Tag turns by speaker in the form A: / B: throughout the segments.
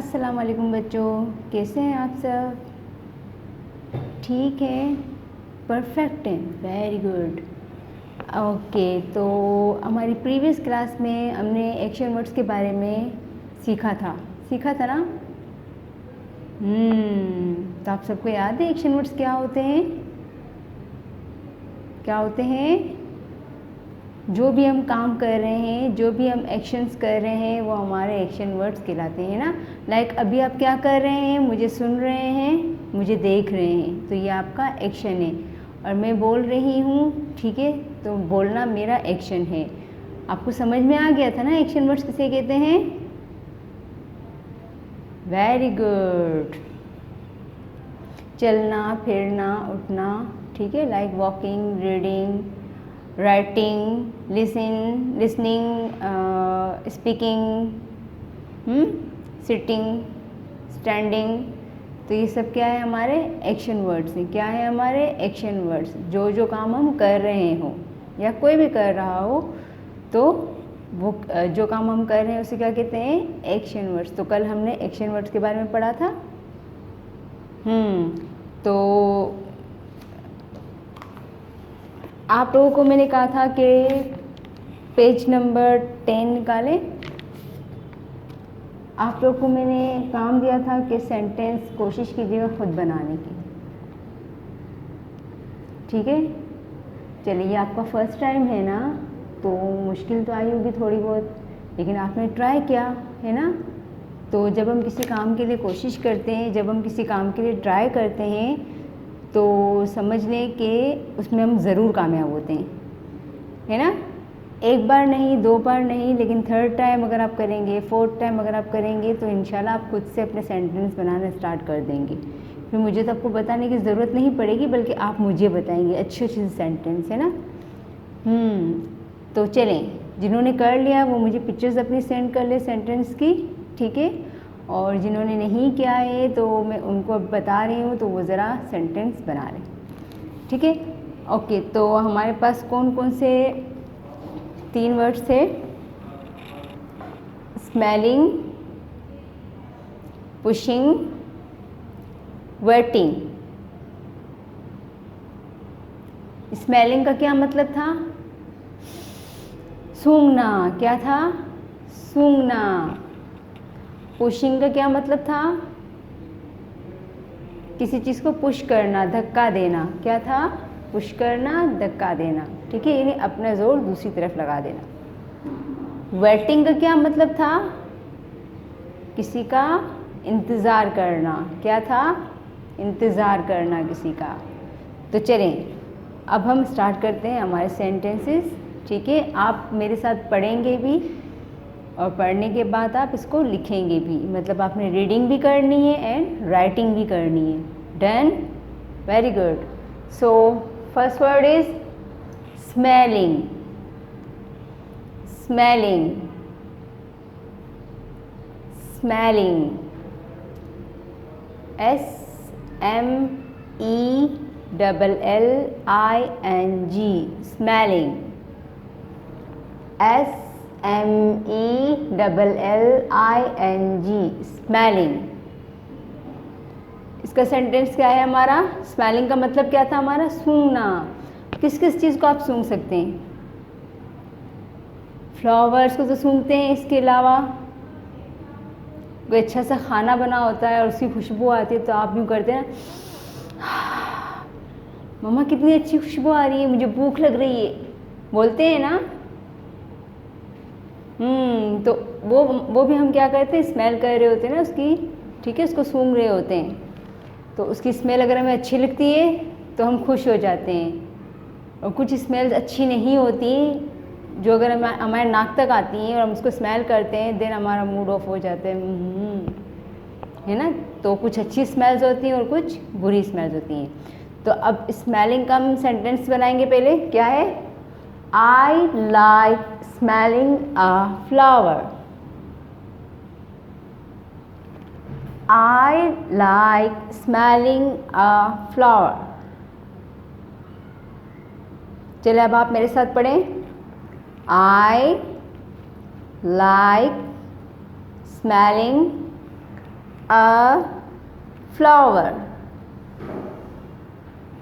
A: अस्सलाम वालेकुम बच्चों, कैसे हैं आप सब? ठीक है, परफेक्ट हैं, वेरी गुड। ओके, तो हमारी प्रीवियस क्लास में हमने एक्शन वर्ड्स के बारे में सीखा था ना? तो आप सबको याद है एक्शन वर्ड्स क्या होते हैं? जो भी हम काम कर रहे हैं, जो भी हम एक्शंस कर रहे हैं, वो हमारे एक्शन वर्ड्स कहलाते हैं ना। लाइक अभी आप क्या कर रहे हैं? मुझे सुन रहे हैं, मुझे देख रहे हैं, तो ये आपका एक्शन है। और मैं बोल रही हूँ, ठीक है, तो बोलना मेरा एक्शन है। आपको समझ में आ गया था ना एक्शन वर्ड्स किसे कहते हैं? Very good. चलना, फिरना, उठना, ठीक है, like walking, reading, writing, listening, speaking, sitting, standing. तो ये सब क्या है? हमारे एक्शन वर्ड्स हैं। क्या है? हमारे एक्शन वर्ड्स। जो काम हम कर रहे हो या कोई भी कर रहा हो, तो वो जो काम हम कर रहे हैं उसे क्या कहते हैं? Action words. तो कल हमने एक्शन वर्ड्स के बारे में पढ़ा था। तो आप लोगों को मैंने कहा था कि पेज नंबर 10 निकालें। आप लोगों को मैंने काम दिया था कि सेंटेंस कोशिश कीजिएगा खुद बनाने की, ठीक है? चलिए, ये आपका फर्स्ट टाइम है ना, तो मुश्किल तो आई होगी थोड़ी बहुत, लेकिन आपने ट्राई किया है ना। तो जब हम किसी काम के लिए कोशिश करते हैं, जब हम किसी काम के लिए ट्राई करते हैं, तो समझ लें कि उसमें हम ज़रूर कामयाब होते हैं, है ना। एक बार नहीं, दो बार नहीं, लेकिन थर्ड टाइम अगर आप करेंगे, फोर्थ टाइम अगर आप करेंगे, तो इंशाल्लाह आप खुद से अपने सेंटेंस बनाना स्टार्ट कर देंगे। फिर मुझे तो आपको बताने की ज़रूरत नहीं पड़ेगी, बल्कि आप मुझे बताएंगे अच्छे अच्छे सेंटेंस, है ना। तो चलें, जिन्होंने कर लिया वो मुझे पिक्चर्स अपनी सेंड कर ले सेंटेंस की, ठीक है। और जिन्होंने नहीं किया है तो मैं उनको अब बता रही हूँ, तो वो ज़रा सेंटेंस बना लें, ठीक है। ओके, तो हमारे पास कौन कौन से 3 वर्ड्स थे? Smelling, pushing, waiting. स्मेलिंग का क्या मतलब था? सूंघना। क्या था? सूंघना। पुशिंग का क्या मतलब था? किसी चीज़ को पुश करना, धक्का देना। क्या था? पुश करना, धक्का देना, ठीक है, यानी अपना जोर दूसरी तरफ लगा देना। वेटिंग का क्या मतलब था? किसी का इंतज़ार करना। क्या था? इंतज़ार करना किसी का। तो चलें, अब हम स्टार्ट करते हैं हमारे सेंटेंसेस, ठीक है। आप मेरे साथ पढ़ेंगे भी, और पढ़ने के बाद आप इसको लिखेंगे भी। मतलब आपने रीडिंग भी करनी है एंड राइटिंग भी करनी है। Done? Very good. So first word is smelling. Smelling, smelling, SMELLING, smelling, SMELLING, smelling. इसका सेंटेंस क्या है हमारा? स्मेलिंग का मतलब क्या था हमारा? सूंघना। किस किस चीज़ को आप सूंघ सकते हैं? फ्लावर्स को तो सूंघते हैं, इसके अलावा कोई अच्छा सा खाना बना होता है और उसकी खुशबू आती है, तो आप यूँ करते हैं ना, मम्मा कितनी अच्छी खुशबू आ रही है, मुझे भूख लग रही है, बोलते हैं ना। तो वो भी हम क्या करते हैं? स्मेल कर रहे होते हैं ना उसकी, ठीक है, उसको सूंघ रहे होते हैं। तो उसकी स्मेल अगर हमें अच्छी लगती है तो हम खुश हो जाते हैं, और कुछ स्मेल्स अच्छी नहीं होती, जो अगर हमारे नाक तक आती हैं और हम उसको स्मेल करते हैं, देन हमारा मूड ऑफ हो जाता है ना। तो कुछ अच्छी स्मेल्स होती हैं और कुछ बुरी स्मेल्स होती हैं। तो अब स्मेलिंग का हम सेंटेंस बनाएंगे। पहले क्या है? I like smelling a flower. I like smelling a flower. चलिए, अब आप मेरे साथ पढ़ें। I like smelling a flower.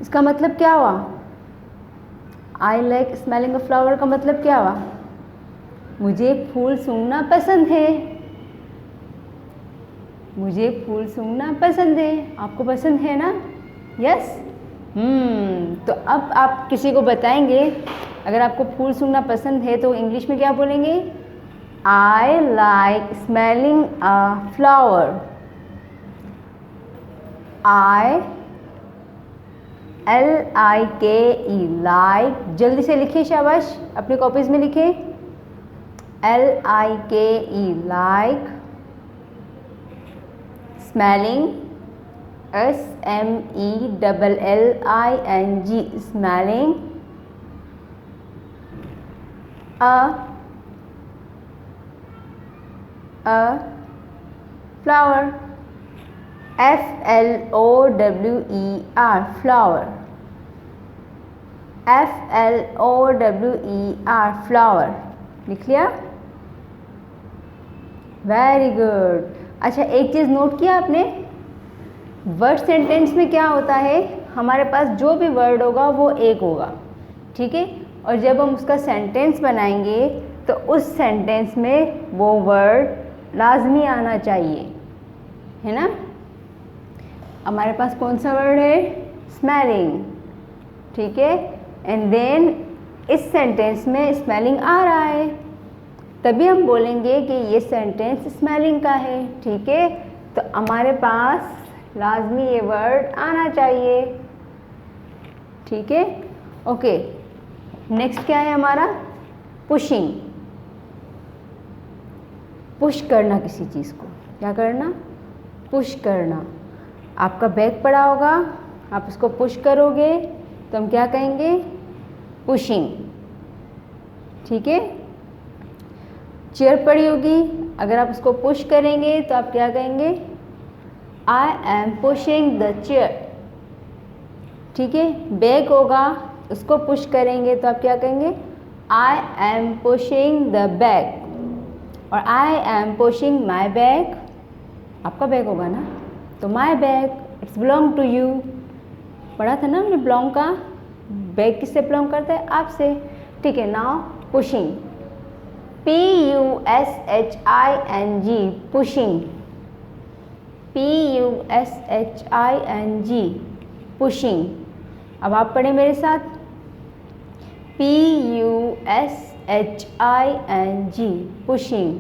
A: इसका मतलब क्या हुआ? I like smelling a flower का मतलब क्या हुआ? मुझे फूल सूंघना पसंद है। मुझे फूल सूंघना पसंद है। आपको पसंद है ना? यस। तो अब आप किसी को बताएंगे, अगर आपको फूल सूंघना पसंद है तो इंग्लिश में क्या बोलेंगे? I like smelling a flower. I LIKE like. जल्दी से लिखिए, शाबाश, अपनी कॉपीज में लिखिए। LIKE like smelling SMELLING smelling अ flower. FLOWER flower. FLOWER flower. लिख लिया? Very good. अच्छा, एक चीज़ नोट किया आपने? वर्ड सेंटेंस में क्या होता है, हमारे पास जो भी वर्ड होगा वो एक होगा, ठीक है, और जब हम उसका सेंटेंस बनाएंगे तो उस सेंटेंस में वो वर्ड लाजमी आना चाहिए, है ना? हमारे पास कौन सा वर्ड है? स्मेलिंग, ठीक है, एंड देन इस सेंटेंस में स्मेलिंग आ रहा है, तभी हम बोलेंगे कि ये सेंटेंस स्मेलिंग का है, ठीक है। तो हमारे पास लाजमी ये वर्ड आना चाहिए, ठीक है। ओके, नेक्स्ट क्या है हमारा? पुशिंग। पुश करना किसी चीज़ को, क्या करना? पुश करना। आपका बैग पड़ा होगा, आप उसको पुश करोगे तो हम क्या कहेंगे? पुशिंग, ठीक है। चेयर पड़ी होगी, अगर आप उसको पुश करेंगे तो आप क्या कहेंगे? I am pushing the chair, ठीक है। बैग होगा, उसको पुश करेंगे तो आप क्या कहेंगे? I am pushing the bag, और I am pushing my bag, आपका बैग होगा ना, तो my bag it's belong to you. पढ़ा था ना हमने बिलोंग का, बैग किससे बिलोंग करता है? आपसे, ठीक है। Now pushing, PUSHING pushing, PUSHING pushing. अब आप पढ़ें मेरे साथ, PUSHING पुशिंग।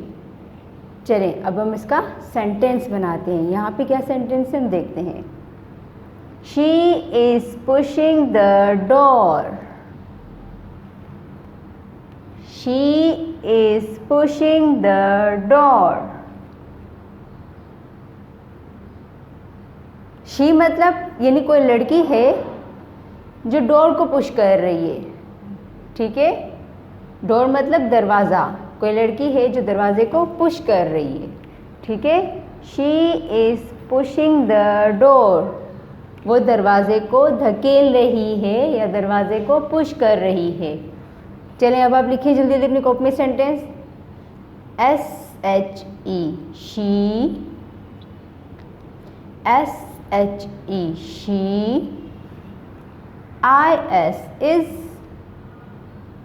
A: चलें, अब हम इसका सेंटेंस बनाते हैं। यहाँ पे क्या सेंटेंस है हम देखते हैं। She is pushing the door. She is pushing the door. She मतलब यानी कोई लड़की है जो डोर को पुश कर रही है, ठीक है। डोर मतलब दरवाज़ा, कोई लड़की है जो दरवाजे को पुश कर रही है, ठीक है। She is pushing the door, वो दरवाजे को धकेल रही है या दरवाजे को पुश कर रही है। चलें, अब आप लिखिए जल्दी जल्दी अपनी कॉपी में sentence. SHE she, SHE she, IS is,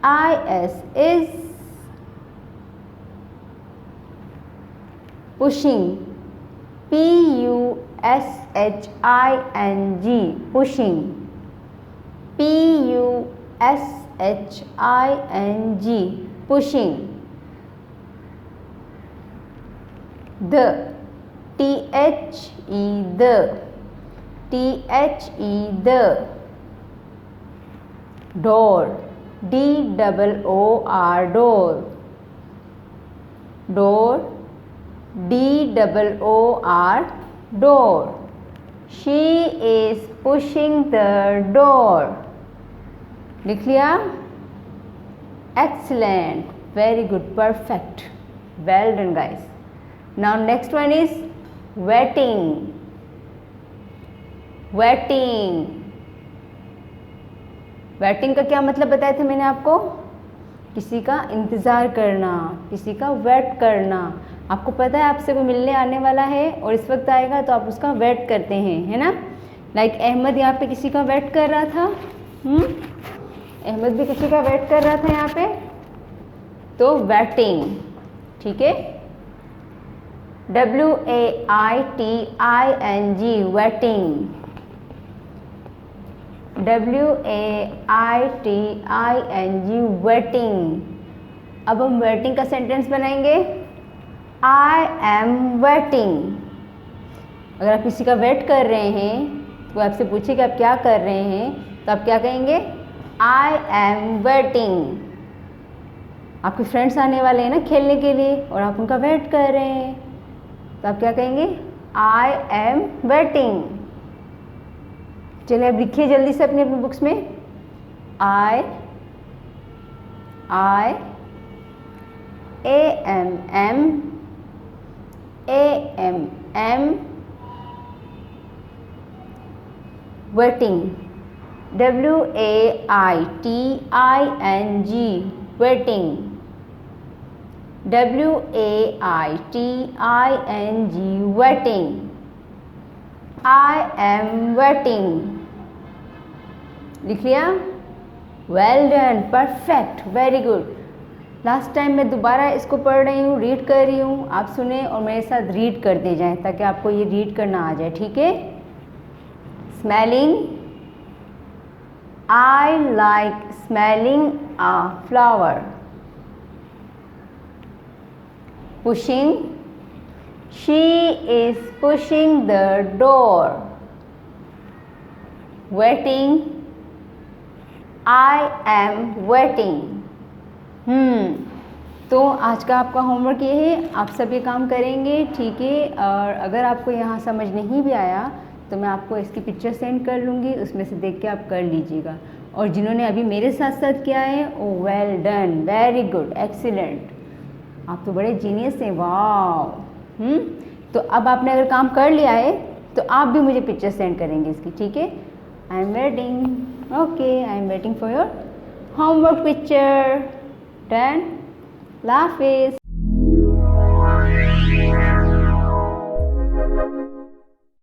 A: IS is pushing, PUSHING pushing, PUSHING pushing। The, THE the, THE the door, DOOR door, door, DOOR door। She is pushing the door। लिख लिया? Excellent, very good, perfect, well done guys। Now next one is waiting। waiting, waiting का क्या मतलब बताया था मैंने आपको? किसी का इंतज़ार करना, किसी का वेट करना। आपको पता है आपसे कोई मिलने आने वाला है और इस वक्त आएगा तो आप उसका वेट करते हैं, है ना। लाइक अहमद यहाँ पे किसी का वेट कर रहा था, अहमद भी किसी का वेट कर रहा था यहाँ पे, तो वेटिंग, ठीक है। WAITING waiting, WAITING waiting. अब हम वेटिंग का सेंटेंस बनाएंगे, आई एम वेटिंग। अगर आप किसी का वेट कर रहे हैं तो आपसे पूछे कि आप क्या कर रहे हैं, तो आप क्या कहेंगे, आई एम वेटिंग। आपके फ्रेंड्स आने वाले हैं ना खेलने के लिए और आप उनका वेट कर रहे हैं, तो आप क्या कहेंगे, आई एम वेटिंग। चलिए अब लिखिए जल्दी से अपनी अपनी बुक्स में, आई AMM waiting, WAITING waiting, WAITING waiting, I am waiting. लिख लिया, well done, perfect, very good. Last time मैं दोबारा इसको पढ़ रही हूँ, रीड कर रही हूँ, आप सुने और मेरे साथ रीड करते जाएं ताकि आपको ये रीड करना आ जाए, ठीक है। Smelling, I like smelling a flower. Pushing, she is pushing the door. Waiting, I am waiting. तो आज का आपका होमवर्क ये है, आप सब ये काम करेंगे, ठीक है। और अगर आपको यहाँ समझ नहीं भी आया तो मैं आपको इसकी पिक्चर सेंड कर लूँगी, उसमें से देख के आप कर लीजिएगा। और जिन्होंने अभी मेरे साथ साथ किया है, oh well done, very good, excellent, आप तो बड़े जीनियस हैं, वाह। तो अब आपने अगर काम कर लिया है तो आप भी मुझे पिक्चर सेंड करेंगे इसकी, ठीक है। I am waiting, okay, I am waiting for your homework picture. Done, अल्लाह हाफिज़।